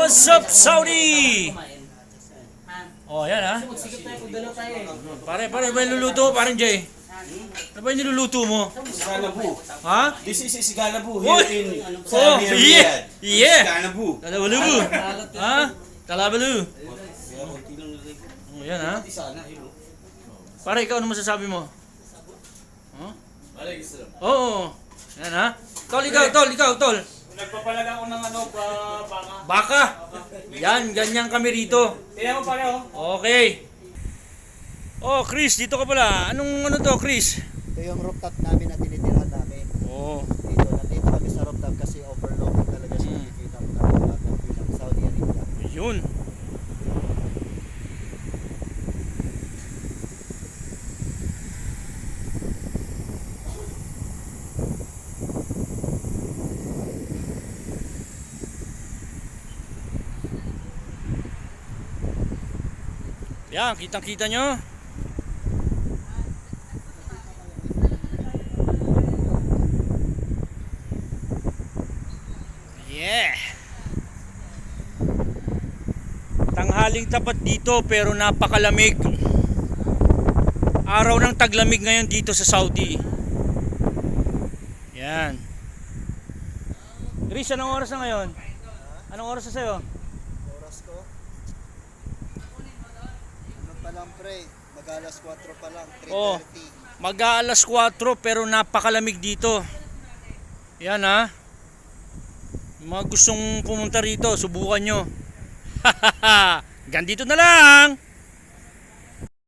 What's up, Saudi? Oh, yan ha. Pare, may luluto mo, parang Jay. Ano ba yung niluluto mo? Galabu. Ha? This is Galabu Uy! here in Oh, Saudi yeah! Arabia. Yeah! Galabu. Talabalu! Ha? Talabalu! Oh, yan ha. Pare, ikaw ano masasabi mo? Huh? Oo. Yan ha. Tol. Nagpapalaga ko ng baka. Baka. Yan, ganyan kami rito. Tingnan mo pareho. Okay. Oh, Chris, dito ka pala. Ano to, Chris? Ito yung rooftop namin na tinitirhan namin. Oh. Nandito kami sa rooftop kasi overlooking talaga siya. Nakikita mo namin lahat ng view ng Saudi Arabia. Yun. Yan, kitang-kita nyo. Yeah. Tanghaling tapat dito pero napakalamig. Araw ng taglamig ngayon dito sa Saudi. Yan. Chris, anong oras na ngayon? Anong oras na sa'yo? Oras ko. Ano pa lang pre? Mag-alas 4 pa lang. 3:30. Oh, mag-aalas 4 pero napakalamig dito. Yan ha. Yung mga gustong pumunta rito, subukan nyo. Ganito na lang.